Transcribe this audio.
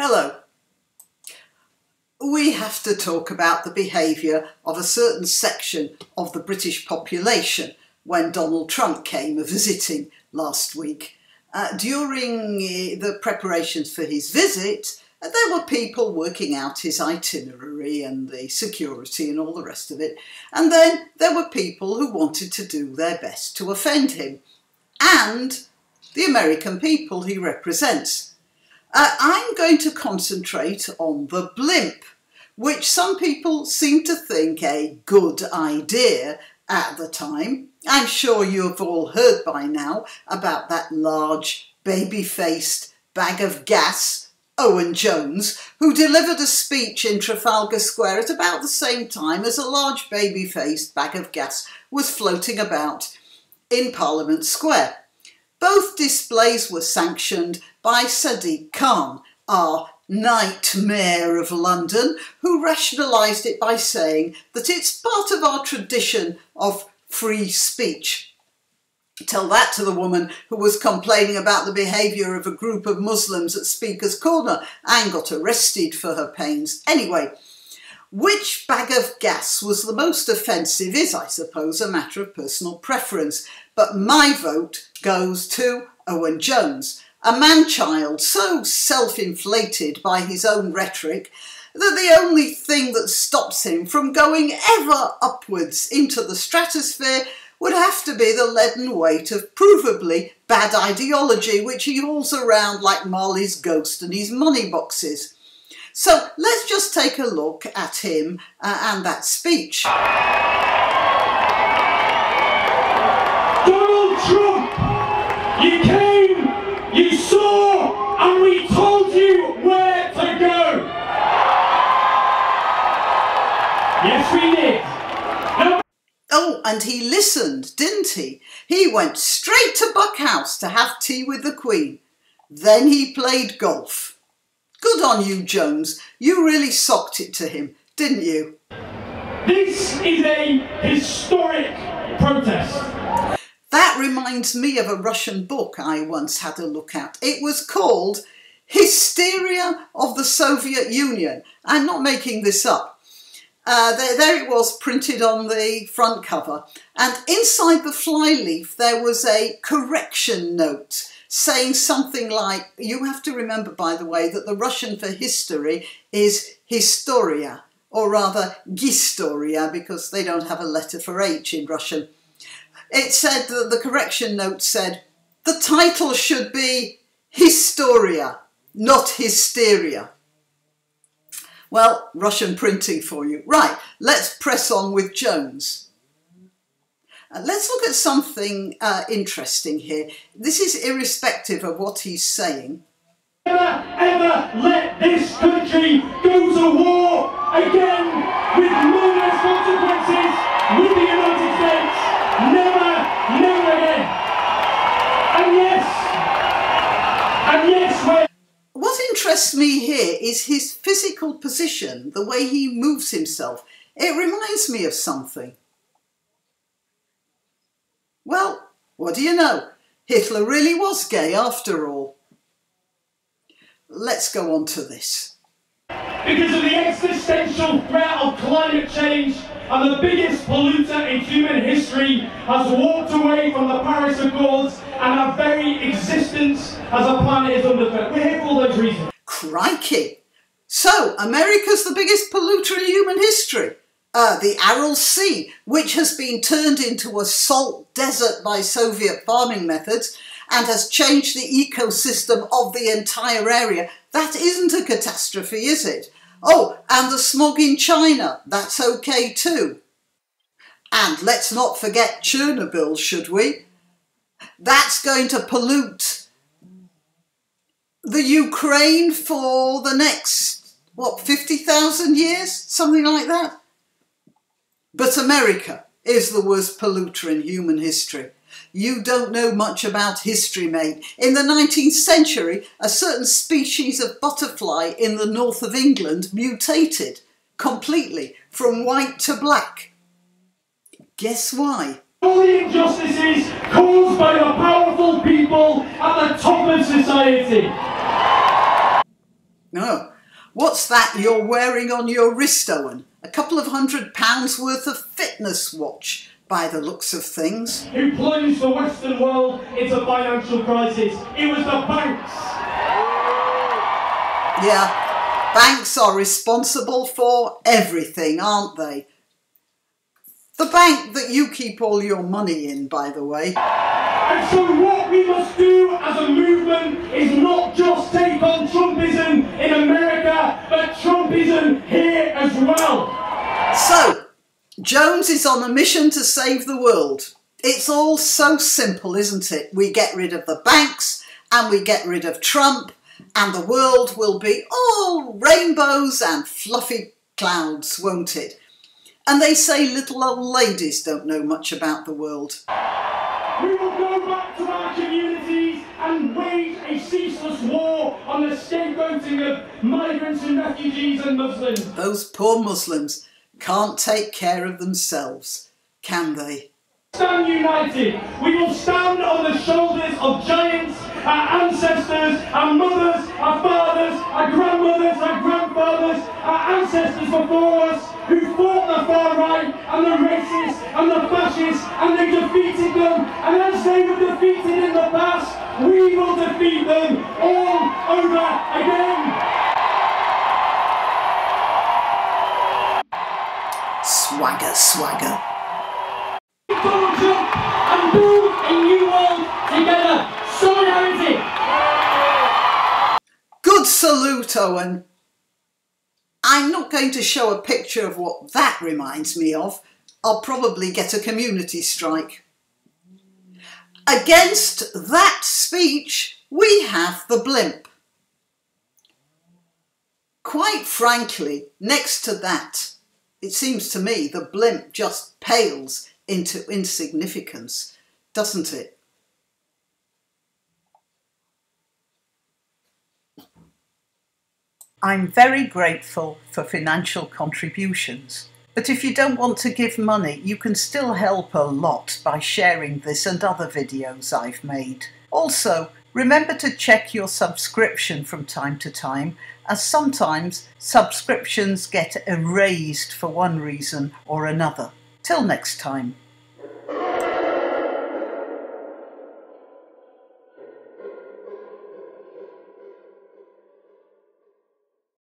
Hello. We have to talk about the behaviour of a certain section of the British population when Donald Trump came visiting last week. During the preparations for his visit, there were people working out his itinerary and the security and all the rest of it. And then there were people who wanted to do their best to offend him and the American people he represents. I'm going to concentrate on the blimp, which some people seem to think a good idea at the time. I'm sure you have all heard by now about that large, baby-faced bag of gas, Owen Jones, who delivered a speech in Trafalgar Square at about the same time as a large baby-faced bag of gas was floating about in Parliament Square. Both displays were sanctioned by Sadiq Khan, our nightmare of London, who rationalised it by saying that it's part of our tradition of free speech. Tell that to the woman who was complaining about the behaviour of a group of Muslims at Speaker's Corner and got arrested for her pains. Anyway, which bag of gas was the most offensive is, I suppose, a matter of personal preference. But my vote goes to Owen Jones, a man-child so self-inflated by his own rhetoric that the only thing that stops him from going ever upwards into the stratosphere would have to be the leaden weight of provably bad ideology which he hauls around like Marley's ghost and his money boxes. So let's just take a look at him and that speech. Donald Trump, you came, you saw, and we told you where to go. Yes, we did. No. Oh, and he listened, didn't he? He went straight to Buckhouse to have tea with the Queen. Then he played golf. Good on you, Jones. You really socked it to him, didn't you? This is a historic protest. That reminds me of a Russian book I once had a look at. It was called Hysteria of the Soviet Union. I'm not making this up. There it was printed on the front cover. And inside the flyleaf there was a correction note saying something like, you have to remember, by the way, that the Russian for history is historia, or rather gistoria, because they don't have a letter for H in Russian. It said that the correction note said, the title should be Historia, not Hysteria. Well, Russian printing for you. Right, let's press on with Jones. Let's look at something interesting here. This is irrespective of what he's saying. Never ever let this country go to war again with no less consequences with the United States. Never, never again. And yes, what interests me here is his physical position, the way he moves himself. It reminds me of something. Well, what do you know? Hitler really was gay after all. Let's go on to this. Because of the existential threat of climate change, and the biggest polluter in human history has walked away from the Paris Accords, and our very existence as a planet is under threat. We're here for all those reasons. Crikey! So, America's the biggest polluter in human history. The Aral Sea, which has been turned into a salt desert by Soviet farming methods and has changed the ecosystem of the entire area. That isn't a catastrophe, is it? Oh, and the smog in China, that's okay too. And let's not forget Chernobyl, should we? That's going to pollute the Ukraine for the next, 50,000 years? Something like that? But America is the worst polluter in human history. You don't know much about history, mate. In the 19th century, a certain species of butterfly in the north of England mutated completely from white to black. Guess why? All the injustices caused by the powerful people at the top of society. No. What's that you're wearing on your wrist, Owen? A couple of £100 worth of fitness watch, by the looks of things. Who plunged the Western world into financial crisis? It was the banks. Yeah, banks are responsible for everything, aren't they? The bank that you keep all your money in, by the way. And so what we must do as a movement is not just take on Trumpism in America, but Trumpism here as well. So, Jones is on a mission to save the world. It's all so simple, isn't it? We get rid of the banks and we get rid of Trump and the world will be all rainbows and fluffy clouds, won't it? And they say little old ladies don't know much about the world. We will go back to our communities and wage a ceaseless war on the scapegoating of migrants and refugees and Muslims. Those poor Muslims can't take care of themselves, can they? Stand united. We will stand on the shoulders of giants, our ancestors, our mothers, our fathers, our grandmothers, our grandfathers, our ancestors before us, who fought the far right and the racists and the fascists, and they defeated them. And as they were defeated in the past, we will defeat them all over again. Swagger, swagger. Donald Trump and build a new world together. Solidarity. Good salute, Owen. I'm not going to show a picture of what that reminds me of. I'll probably get a community strike. Against that speech, we have the blimp. Quite frankly, next to that, it seems to me the blimp just pales into insignificance, doesn't it? I'm very grateful for financial contributions, but if you don't want to give money, you can still help a lot by sharing this and other videos I've made. Also, remember to check your subscription from time to time, as sometimes subscriptions get erased for one reason or another. Till next time.